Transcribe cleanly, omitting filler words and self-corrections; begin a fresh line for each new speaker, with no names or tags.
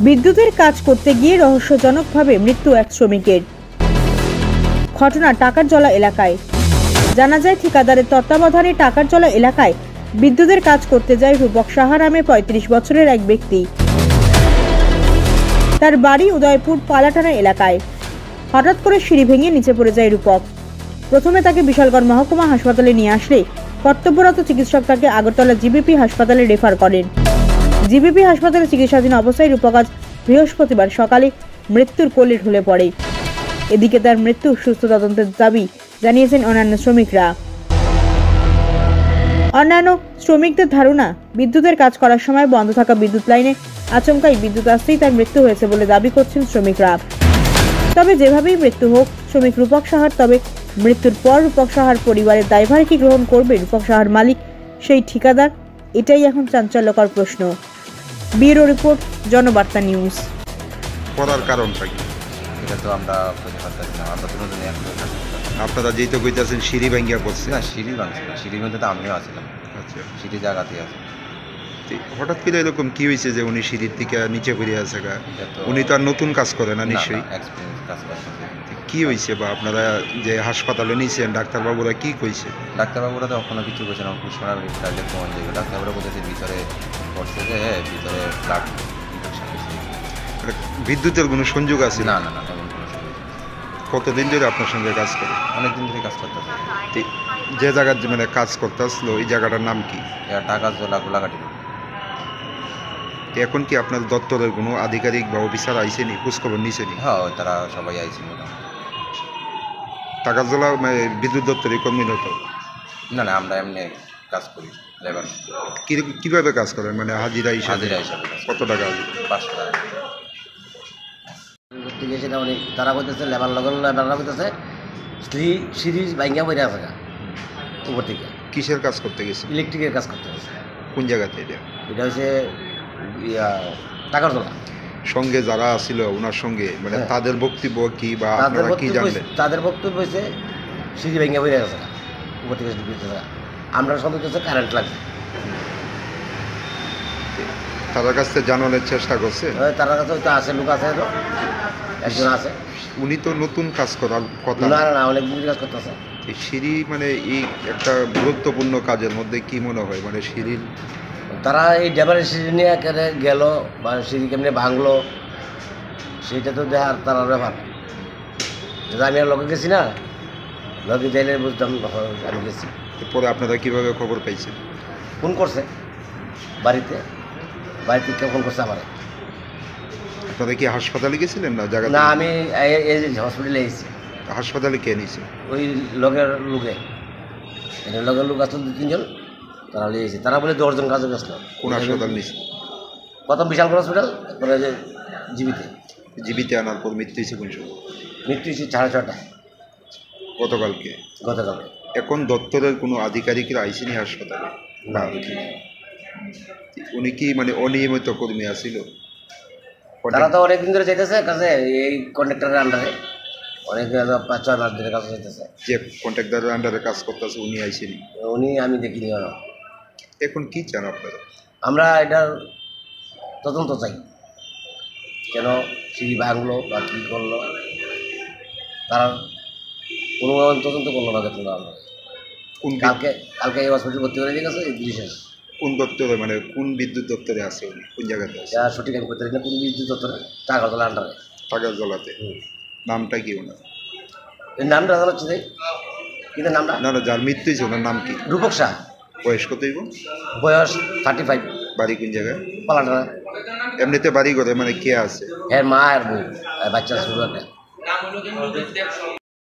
বিদ্যুতের কাজ করতে গিয়ে রহস্যজনকভাবে মৃত্যু এক শ্রমিকের। ঘটনা টাকারজলা এলাকায়। জানা যায়, ঠিকাদারের তত্ত্বাবধানে টাকারজলা এলাকায় বিদ্যুতের কাজ করতে যায় রূপক সাহা নামে ৩৫ বছরের এক ব্যক্তি। তার বাড়ি উদয়পুর পালাটানা এলাকায়। হঠাৎ করে সিঁড়ি ভেঙে নিচে পড়ে যায় রূপক। প্রথমে তাকে বিশালগড় মহকুমা হাসপাতালে নিয়ে আসলে কর্তব্যরত চিকিৎসক তাকে আগরতলা জিবিপি হাসপাতালে রেফার করেন। জিবিপি হাসপাতালে চিকিৎসাধীন অবস্থায় রূপক আজ বৃহস্পতিবার সকালে মৃত্যুর কোলে ঢলে পড়ে। এদিকে তার মৃত্যু সুস্থ তদন্তের দাবি জানিয়েছেন অন্যান্য শ্রমিকরা। অন্যান্য শ্রমিকদের ধারণা, বিদ্যুতের কাজ করার সময় বন্ধ থাকা বিদ্যুৎ লাইনে আচমকাই বিদ্যুৎ আসতেই তার মৃত্যু হয়েছে বলে দাবি করছেন শ্রমিকরা। তবে যেভাবেই মৃত্যু হোক শ্রমিক রূপক সাহার, তবে মৃত্যুর পর রূপক সাহার পরিবারের দায়ভার কি গ্রহণ করবে রূপক সাহার মালিক সেই ঠিকাদার? এটাই এখন চাঞ্চল্যকর প্রশ্ন। Bureau report, Janabarta news.
করার কারণটা কি?
এটা তো আমরা বলতে পারতেছি না। আমরা দুজনে একসাথে
আপনারা যেহেতু কইতাছেন সিঁড়ি ভাঙ্গিয়া পড়ছে।
না, সিঁড়ি ভাঙছে না। সিঁড়ির মধ্যে তো আমিও আছিলাম।
আচ্ছা,
সিঁড়ি জায়গাতেই আছে।
হঠাৎ করে এরকম কি হয়েছে যে উনি সিঁড়ির থেকে নিচে পড়ে আছে?
তো
উনি তো আর নতুন কাজ করে না নিশ্চয়ই।
এক্সপিরিয়েন্স কাজ করতেছে।
কি হয়েছে বা আপনারা যে হাসপাতালে নিয়েছেন ডাক্তারবাবুরা কি কইছে?
ডাক্তারবাবুরা তো কখনো কিছু বলছে না। পুষ্পনার রিপোর্টালে ফোন দেবে, ডাক্তারবাবুরা বলতেছে ভিতরে পড়ছে যে ভিতরে ব্লাড ইনফেকশন হয়েছে।
বিদ্যুতের কোনো সংযোগ আছে?
না না না, তেমন কোনো সমস্যা নেই।
কতদিন ধরে আপনার সঙ্গে কাজ করে?
অনেকদিন ধরে কাজ করতেছে।
যে জায়গার মানে কাজ করতে আসলো ওই জায়গাটার নাম কি?
এটা টাকারজলা গোলাঘাটি।
এখন কি আপনার দপ্তরের কোনো আধিকারিক বা অফিসার আইসেনি, খোঁজখবর নিছেনি?
হ্যাঁ, তারা সবাই আইছে মোটামুটি।
টাকারজলা বিদ্যুৎ দপ্তরের কর্মী হতো?
না না, আমরা এমনি কাজ করি, লেবার।
কিভাবে কাজ করেন, মানে হাজিরা হিসাবে?
হাজিরা হিসাবে।
কত টাকা হাজিরা?
500 টাকা।
করতে গিয়েছে না উনি, তারা বলতেছে লেবাররা বলতেছে সিরিজ ভাঙ্গা বইরে আছে উপর থেকে।
কিসের কাজ করতে গেছে?
ইলেকট্রিকের কাজ করতে গেছে।
কোন জায়গাতে এটা?
এটা হচ্ছে টাকারজলা।
সঙ্গে যারা আসছিল ওনার সঙ্গে মানে তাদের বক্তব্য কি বা আপনারা কি জানলেন?
তাদের বক্তব্য হয়েছে সিরিজ ভাঙ্গা বইরে আছে উপর থেকে ঢুকেছে। আমরা সব হচ্ছে কারেন্ট লাগবে।
তাদের কাছ থেকে জানানোর চেষ্টা করছে?
তার কাছে হয়তো আছে, লোক আছে, একজন আছে।
উনি তো নতুন কাজ করার কথা
না না, অনেক দিন কাজ করতেছে।
সিঁড়ি মানে এই একটা গুরুত্বপূর্ণ কাজের মধ্যে কি মনে হয়, মানে সিঁড়ির
তারা এই ড্রাইভারের সিঁড়ি নিয়ে একেবারে গেল বা সিঁড়ি কেমনি ভাঙলো সেইটা তো দেখার তারা ব্যাপার। আমি আর লোকে গেছি না, লোকে যাইলে বুঝতাম আমি গেছি।
পরে আপনারা কিভাবে খবর পাইছেন?
ফোন করছে বাড়িতে ফোন করছে আমার।
আপনারা কি হাসপাতালে গেছিলেন না জায়গা?
না, আমি এই হসপিটালে এসেছি।
হাসপাতালে কে নিয়েছে?
ওই লগের লোক আসলো 2-3 জন, তারা নিয়েছে। তারা বলে 10 জন কাজে গেছিল।
কোন হাসপাতাল নিয়েছে?
প্রথম বিশালগড় হসপিটাল, তারপরে যে জীবিতে।
জীবিতে আনার পর মৃত্যু হয়েছে কোন সময়?
মৃত্যু হয়েছে 6:30।
গতকালকে?
গতকালকে।
এখন দপ্তরের কোনো আধিকারিকরা আইসেনি হাসপাতালে?
না,
উনি কি মানে অনিয়মিত কর্মী আসিল?
তারা তো অনেকদিন ধরে চাইতেছে কাছে, এই কন্ট্রাক্টরের আন্ডারে অনেক 5-6 মাস ধরে কাজ চাইতেছে।
যে কন্ট্রাক্টরের আন্ডারে কাজ করতেছে উনি আইসেনি?
আমি দেখিনি।
এখন কি চান আপনারা?
আমরা এটার তদন্ত চাই, কেন সিঁড়ি ভাঙলো বা কী করলো, তারা কোনো তদন্ত করলো না। দেখুন আমরা কালকে এই হসপিটাল ভর্তি করে দিয়ে গেছে। এই বিশেষ
কোন দপ্তরে, মানে কোন বিদ্যুৎ দপ্তরে আছে উনি? কোন জায়গাতে আছে?
সঠিক আমি করতে পারি না। কোন বিদ্যুৎ দপ্তরে? টাকারজলা আন্ডারে।
টাকারজলাতে? নামটা কি ওনার?
এর নামটা জানা হচ্ছে কিন্তু নামটা
না না, যার মৃত্যু হয়েছে ওনার নাম কি?
রূপক শাহ।
বয়স কত হইব?
বয়স 35।
বাড়ি কোন জায়গায়?
পালাটানা।
এমনিতে বাড়ি করে মানে কে আছে?
মা আর বউ, বাচ্চা শুরু একটা।